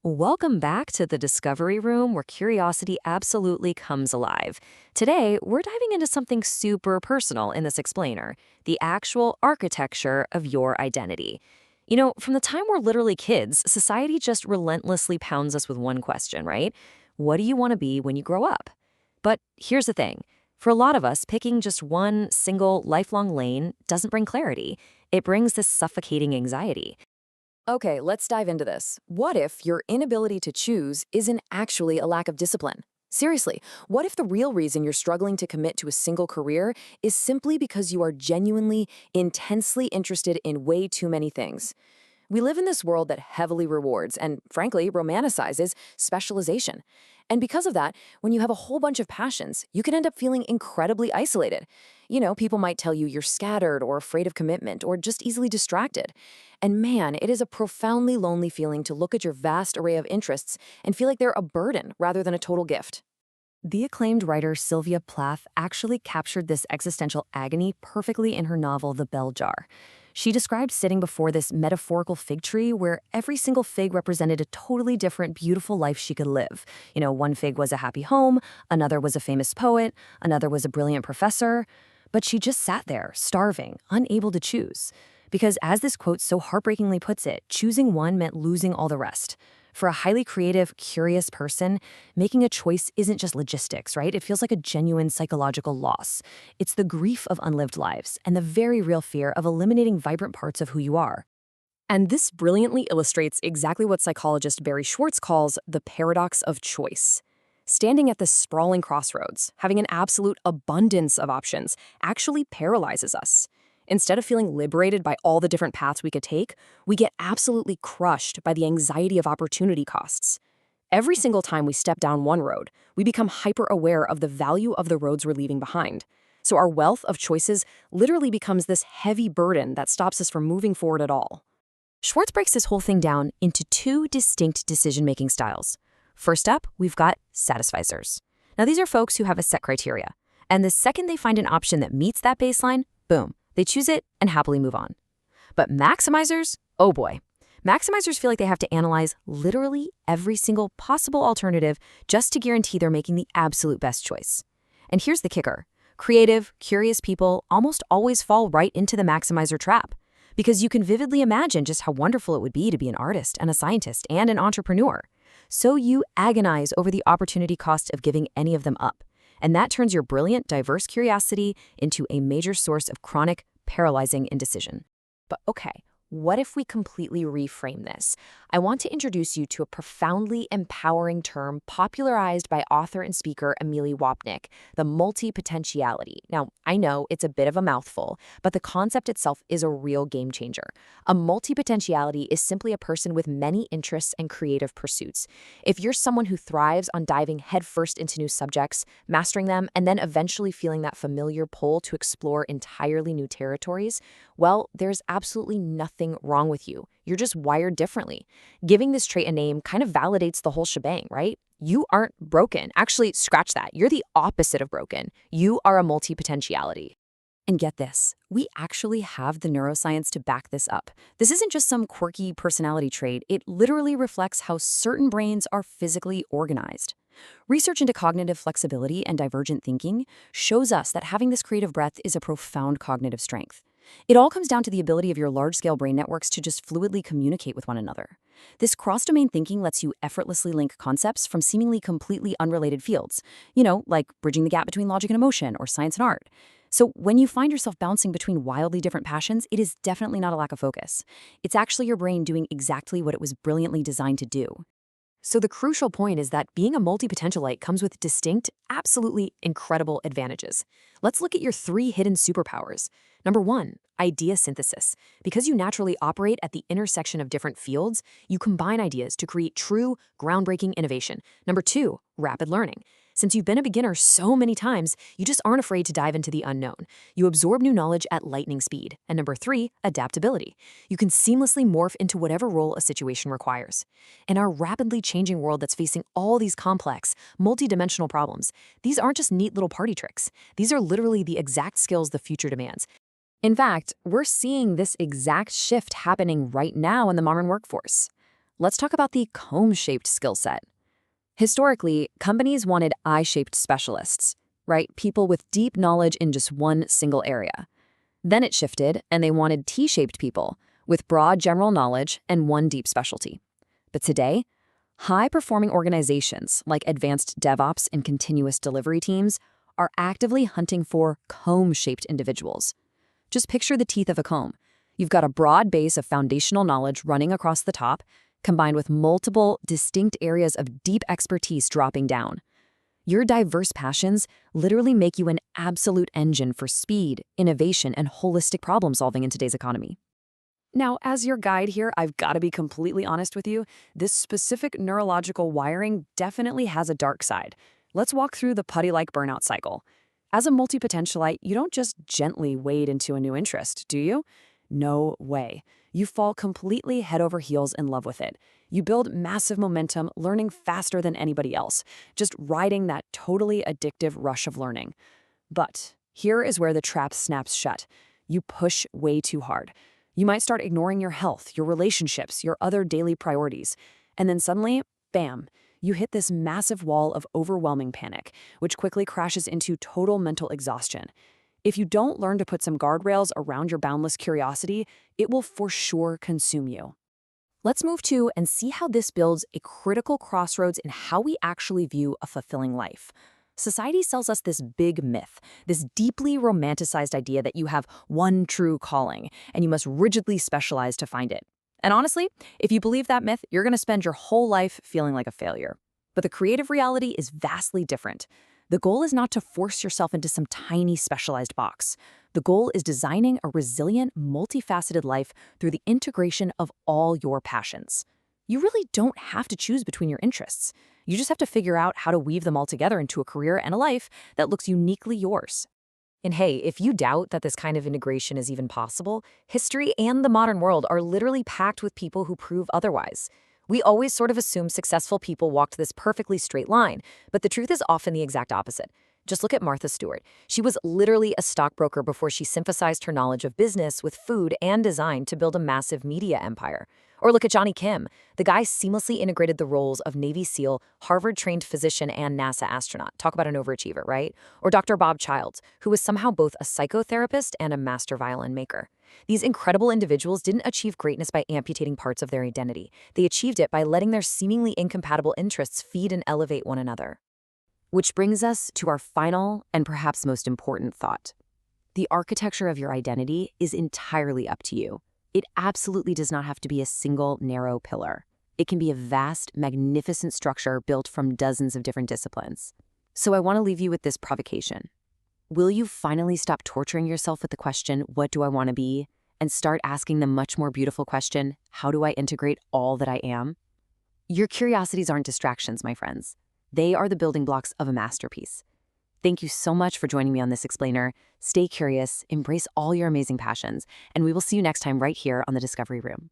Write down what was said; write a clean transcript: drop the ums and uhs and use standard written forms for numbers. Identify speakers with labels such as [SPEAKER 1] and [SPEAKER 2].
[SPEAKER 1] Welcome back to the Discovery Room where curiosity absolutely comes alive. Today, we're diving into something super personal in this explainer, the actual architecture of your identity. From the time we're literally kids, society just relentlessly pounds us with one question, right? What do you want to be when you grow up? But here's the thing. For a lot of us, picking just one single lifelong lane doesn't bring clarity. It brings this suffocating anxiety.
[SPEAKER 2] Okay, let's dive into this. What if your inability to choose isn't actually a lack of discipline? Seriously, what if the real reason you're struggling to commit to a single career is simply because you are genuinely, intensely interested in way too many things? We live in this world that heavily rewards and, frankly, romanticizes specialization. And because of that, when you have a whole bunch of passions, you can end up feeling incredibly isolated. People might tell you you're scattered or afraid of commitment or just easily distracted. And man, it is a profoundly lonely feeling to look at your vast array of interests and feel like they're a burden rather than a total gift.
[SPEAKER 1] The acclaimed writer Sylvia Plath actually captured this existential agony perfectly in her novel The Bell Jar. She described sitting before this metaphorical fig tree where every single fig represented a totally different, beautiful life she could live. One fig was a happy home, another was a famous poet, another was a brilliant professor. But she just sat there, starving, unable to choose. Because as this quote so heartbreakingly puts it, choosing one meant losing all the rest. For a highly creative, curious person, making a choice isn't just logistics, right? It feels like a genuine psychological loss. It's the grief of unlived lives and the very real fear of eliminating vibrant parts of who you are. And this brilliantly illustrates exactly what psychologist Barry Schwartz calls the paradox of choice. Standing at this sprawling crossroads, having an absolute abundance of options, actually paralyzes us. Instead of feeling liberated by all the different paths we could take, we get absolutely crushed by the anxiety of opportunity costs. Every single time we step down one road, we become hyper-aware of the value of the roads we're leaving behind. So our wealth of choices literally becomes this heavy burden that stops us from moving forward at all. Schwartz breaks this whole thing down into two distinct decision-making styles. First up, we've got satisficers. Now, these are folks who have a set criteria. And the second they find an option that meets that baseline, boom, they choose it and happily move on. But maximizers, oh boy. Maximizers feel like they have to analyze literally every single possible alternative just to guarantee they're making the absolute best choice. And here's the kicker. Creative, curious people almost always fall right into the maximizer trap. Because you can vividly imagine just how wonderful it would be to be an artist and a scientist and an entrepreneur. So you agonize over the opportunity cost of giving any of them up. And that turns your brilliant, diverse curiosity into a major source of chronic, paralyzing indecision. But okay, what if we completely reframe this? I want to introduce you to a profoundly empowering term popularized by author and speaker Amelie Wapnick, the multipotentiality. Now, I know it's a bit of a mouthful, but the concept itself is a real game changer. A multipotentiality is simply a person with many interests and creative pursuits. If you're someone who thrives on diving headfirst into new subjects, mastering them, and then eventually feeling that familiar pull to explore entirely new territories, well, there's absolutely nothing wrong with you. You're just wired differently. Giving this trait a name kind of validates the whole shebang, right? You aren't broken. Actually, scratch that. You're the opposite of broken. You are a multipotentiality. And get this, we actually have the neuroscience to back this up. This isn't just some quirky personality trait. It literally reflects how certain brains are physically organized. Research into cognitive flexibility and divergent thinking shows us that having this creative breadth is a profound cognitive strength. It all comes down to the ability of your large-scale brain networks to just fluidly communicate with one another. This cross-domain thinking lets you effortlessly link concepts from seemingly completely unrelated fields, like bridging the gap between logic and emotion or science and art. So when you find yourself bouncing between wildly different passions, it is definitely not a lack of focus. It's actually your brain doing exactly what it was brilliantly designed to do. So the crucial point is that being a multipotentialite comes with distinct, absolutely incredible advantages. Let's look at your 3 hidden superpowers. Number 1, idea synthesis. Because you naturally operate at the intersection of different fields, you combine ideas to create true, groundbreaking innovation. Number 2, rapid learning. Since you've been a beginner so many times, you just aren't afraid to dive into the unknown. You absorb new knowledge at lightning speed. And number 3, adaptability. You can seamlessly morph into whatever role a situation requires. In our rapidly changing world that's facing all these complex, multidimensional problems, these aren't just neat little party tricks. These are literally the exact skills the future demands. In fact, we're seeing this exact shift happening right now in the modern workforce.
[SPEAKER 2] let's talk about the comb-shaped skill set. Historically, companies wanted eye-shaped specialists, right? People with deep knowledge in just one single area. Then it shifted, and they wanted T-shaped people with broad general knowledge and one deep specialty. But today, high-performing organizations like advanced DevOps and continuous delivery teams are actively hunting for comb-shaped individuals. Just picture the teeth of a comb. You've got a broad base of foundational knowledge running across the top, combined with multiple, distinct areas of deep expertise dropping down. Your diverse passions literally make you an absolute engine for speed, innovation, and holistic problem-solving in today's economy. Now, as your guide here, I've got to be completely honest with you. This specific neurological wiring definitely has a dark side. Let's walk through the putty-like burnout cycle. As a multipotentialite, you don't just gently wade into a new interest, do you? No way. You fall completely head over heels in love with it. You build massive momentum, learning faster than anybody else, just riding that totally addictive rush of learning. But here is where the trap snaps shut. You push way too hard. You might start ignoring your health, your relationships, your other daily priorities. And then suddenly, bam, you hit this massive wall of overwhelming panic, which quickly crashes into total mental exhaustion. If you don't learn to put some guardrails around your boundless curiosity, it will for sure consume you. Let's move to and see how this builds a critical crossroads in how we actually view a fulfilling life. Society sells us this big myth, this deeply romanticized idea that you have one true calling, and you must rigidly specialize to find it. And honestly, if you believe that myth, you're going to spend your whole life feeling like a failure. But the creative reality is vastly different. The goal is not to force yourself into some tiny specialized box. The goal is designing a resilient, multifaceted life through the integration of all your passions. You really don't have to choose between your interests. You just have to figure out how to weave them all together into a career and a life that looks uniquely yours. And hey, if you doubt that this kind of integration is even possible, history and the modern world are literally packed with people who prove otherwise. We always sort of assume successful people walked this perfectly straight line, but the truth is often the exact opposite. Just look at Martha Stewart. She was literally a stockbroker before she synthesized her knowledge of business with food and design to build a massive media empire. Or look at Johnny Kim. The guy seamlessly integrated the roles of Navy SEAL, Harvard-trained physician, and NASA astronaut. Talk about an overachiever, right? Or Dr. Bob Childs, who was somehow both a psychotherapist and a master violin maker. These incredible individuals didn't achieve greatness by amputating parts of their identity. They achieved it by letting their seemingly incompatible interests feed and elevate one another. Which brings us to our final and perhaps most important thought. The architecture of your identity is entirely up to you. It absolutely does not have to be a single narrow pillar. It can be a vast, magnificent structure built from dozens of different disciplines. So I want to leave you with this provocation. Will you finally stop torturing yourself with the question, what do I want to be? And start asking the much more beautiful question, how do I integrate all that I am? Your curiosities aren't distractions, my friends. They are the building blocks of a masterpiece. Thank you so much for joining me on this explainer. Stay curious, embrace all your amazing passions, and we will see you next time right here on the Discovery Room.